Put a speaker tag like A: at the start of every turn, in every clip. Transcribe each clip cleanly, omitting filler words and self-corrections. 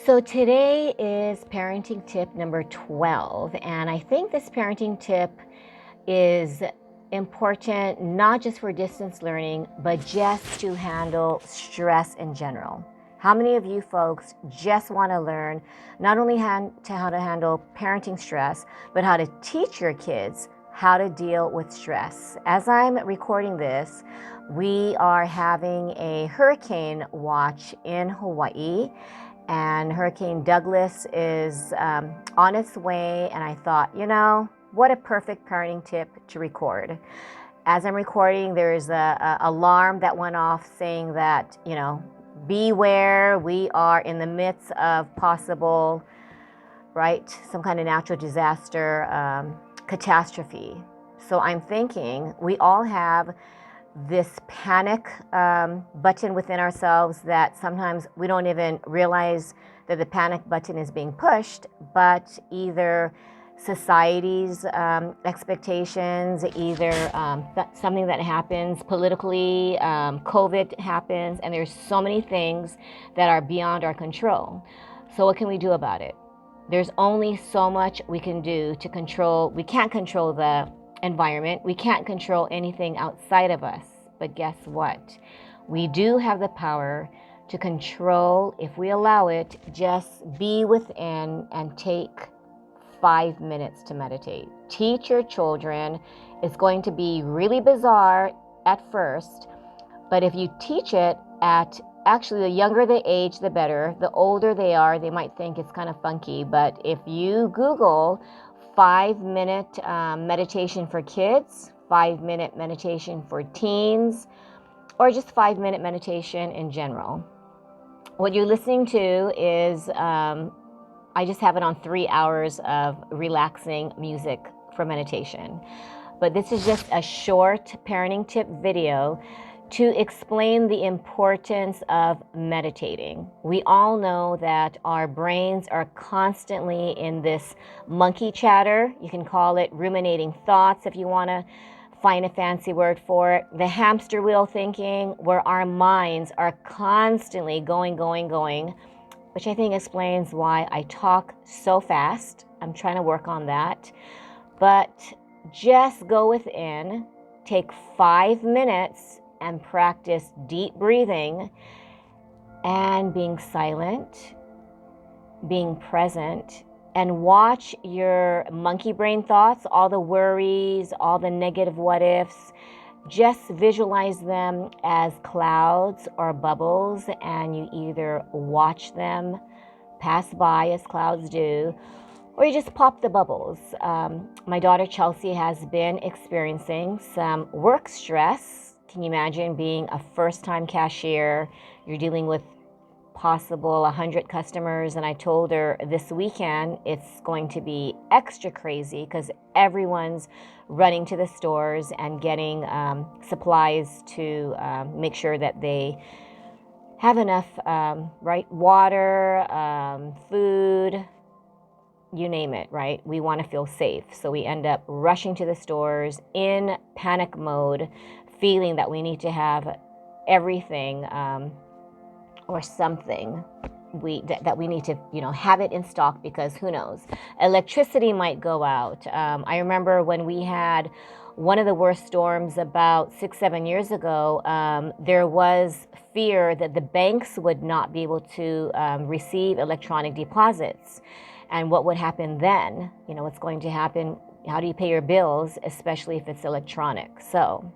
A: So today is parenting tip number 12, and I think this parenting tip is important not just for distance learning, but just to handle stress in general. How many of you folks just want to learn not only how to handle parenting stress, but how to teach your kids how to deal with stress? As I'm recording this, we are having a hurricane watch in Hawaii, and Hurricane Douglas is on its way, and I thought, what a perfect parenting tip to record. As I'm recording, there's a alarm that went off saying that, beware, we are in the midst of possible, right, some kind of natural disaster, catastrophe. So I'm thinking we all have this panic button within ourselves that sometimes we don't even realize that the panic button is being pushed, but either society's expectations, either something that happens politically, COVID happens, and there's so many things that are beyond our control. So what can we do about it? There's only so much we can do to control. We can't control the environment. We can't control anything outside of us. But guess what? We do have the power to control, if we allow it, just be within and take 5 minutes to meditate. Teach your children. It's going to be really bizarre at first, but if you teach it at, actually, the younger the age, the better. The older they are, they might think it's kind of funky, but if you Google 5-minute meditation for kids, 5-minute meditation for teens, or just 5-minute meditation in general, what you're listening to is, I just have it on 3 hours of relaxing music for meditation. But this is just a short parenting tip video to explain the importance of meditating. We all know that our brains are constantly in this monkey chatter. You can call it ruminating thoughts if you want to find a fancy word for it. The hamster wheel thinking, where our minds are constantly going, which I think explains why I talk so fast. I'm trying to work on that. But just go within, take 5 minutes and practice deep breathing and being silent, being present, and watch your monkey brain thoughts, all the worries, all the negative what ifs. Just visualize them as clouds or bubbles, and you either watch them pass by as clouds do, or you just pop the bubbles. My daughter Chelsea has been experiencing some work stress. Can you imagine being a first-time cashier? You're dealing with possible 100 customers, and I told her this weekend it's going to be extra crazy because everyone's running to the stores and getting supplies to make sure that they have enough, right? Water, food, you name it, right? We want to feel safe. So we end up rushing to the stores in panic mode, feeling that we need to have everything or something that we need to, have it in stock, because who knows, electricity might go out. I remember when we had one of the worst storms about 6-7 years ago, there was fear that the banks would not be able to receive electronic deposits. And what would happen then? What's going to happen? How do you pay your bills, especially if it's electronic? So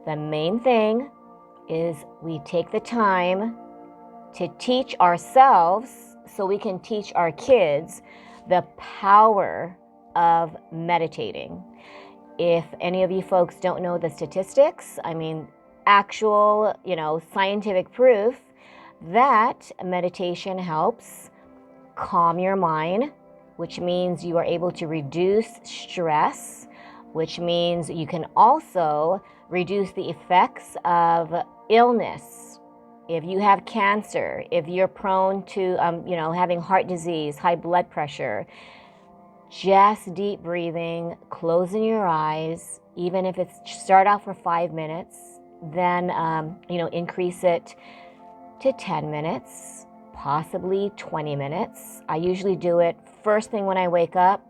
A: the main thing is we take the time to teach ourselves so we can teach our kids the power of meditating. If any of you folks don't know the statistics, actual, scientific proof that meditation helps calm your mind, which means you are able to reduce stress, which means you can also reduce the effects of illness. If you have cancer, if you're prone to, having heart disease, high blood pressure, just deep breathing, closing your eyes, even if it's start out for 5 minutes, then, increase it to 10 minutes. possibly 20 minutes. I usually do it first thing when I wake up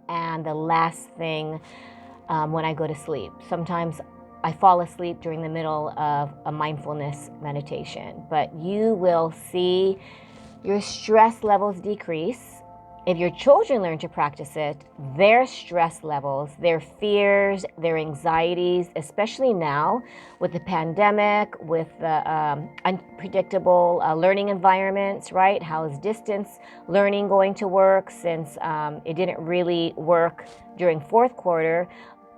A: and the last thing when I go to sleep. Sometimes I fall asleep during the middle of a mindfulness meditation, but you will see your stress levels decrease. If your children learn to practice it, their stress levels, their fears, their anxieties, especially now with the pandemic, with the unpredictable learning environments, right? How is distance learning going to work since it didn't really work during fourth quarter?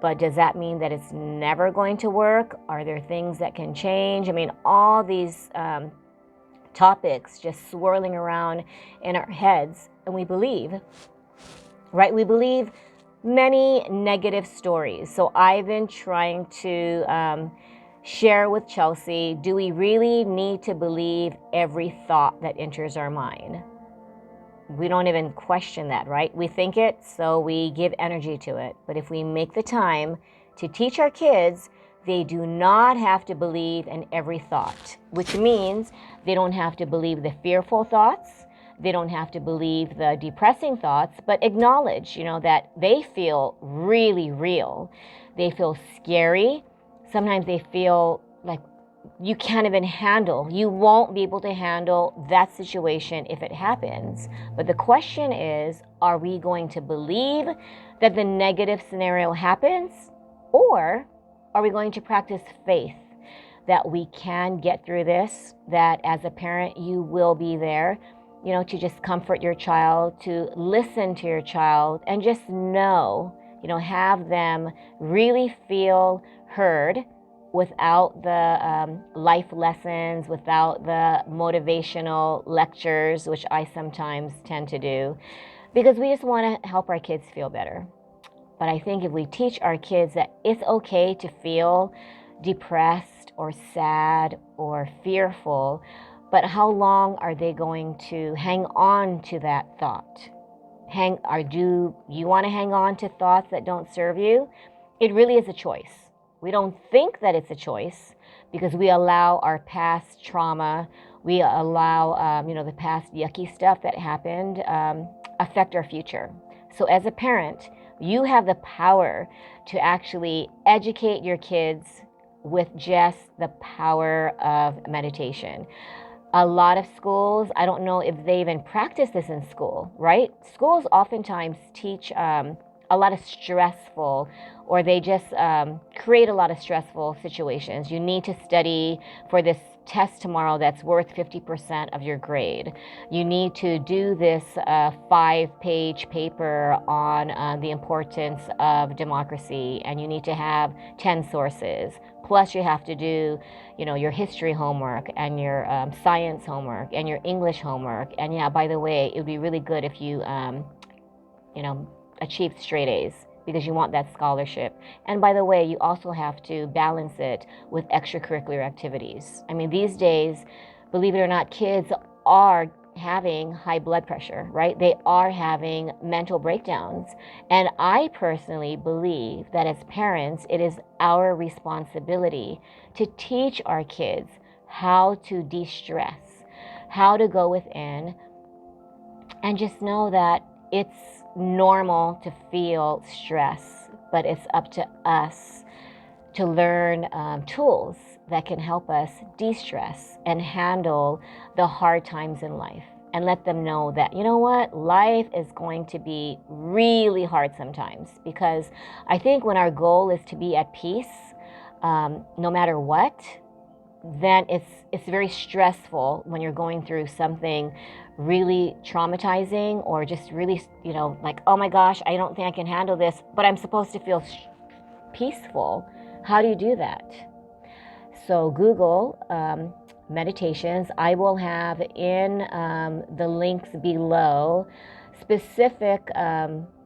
A: But does that mean that it's never going to work? Are there things that can change? I mean, all these topics just swirling around in our heads, and we believe, right? We believe many negative stories. So I've been trying to share with Chelsea, do we really need to believe every thought that enters our mind? We don't even question that, right? We think it, so we give energy to it. But if we make the time to teach our kids, they do not have to believe in every thought, which means they don't have to believe the fearful thoughts. They don't have to believe the depressing thoughts, but acknowledge, that they feel really real. They feel scary. Sometimes they feel like you can't even handle. You won't be able to handle that situation if it happens. But the question is, are we going to believe that the negative scenario happens? Or are we going to practice faith that we can get through this, that as a parent, you will be there, to just comfort your child, to listen to your child, and just know, have them really feel heard without the life lessons, without the motivational lectures, which I sometimes tend to do, because we just want to help our kids feel better. But I think if we teach our kids that it's okay to feel depressed or sad or fearful, but how long are they going to hang on to that thought? Do you want to hang on to thoughts that don't serve you? It really is a choice. We don't think that it's a choice because we allow our past trauma, we allow the past yucky stuff that happened affect our future. So as a parent, you have the power to actually educate your kids with just the power of meditation. A lot of schools, I don't know if they even practice this in school, right? Schools oftentimes teach a lot of stressful, or they just create a lot of stressful situations. You need to study for this test tomorrow that's worth 50% of your grade. You need to do this 5-page paper on the importance of democracy, and you need to have 10 sources. Plus you have to do, your history homework and your science homework and your English homework. And yeah, by the way, it would be really good if you, achieved straight A's, because you want that scholarship. And by the way, you also have to balance it with extracurricular activities. I mean, these days, believe it or not, kids are having high blood pressure, right? They are having mental breakdowns. And I personally believe that as parents, it is our responsibility to teach our kids how to de-stress, how to go within, and just know that it's normal to feel stress, but it's up to us to learn tools that can help us de-stress and handle the hard times in life, and let them know that, life is going to be really hard sometimes, because I think when our goal is to be at peace, no matter what, then it's very stressful when you're going through something really traumatizing, or just really, like, oh my gosh, I don't think I can handle this, but I'm supposed to feel peaceful. How do you do that? So Google meditations. I will have in the links below specific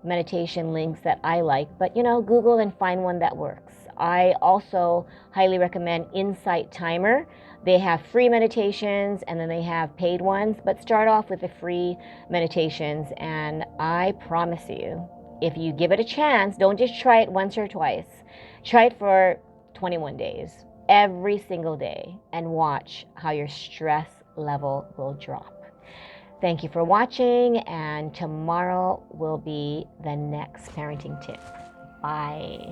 A: meditation links that I like, but Google and find one that works. I also highly recommend Insight Timer. They have free meditations and then they have paid ones, but start off with the free meditations, and I promise you, if you give it a chance, don't just try it once or twice. Try it for 21 days, every single day, and watch how your stress level will drop. Thank you for watching, and tomorrow will be the next parenting tip. Bye.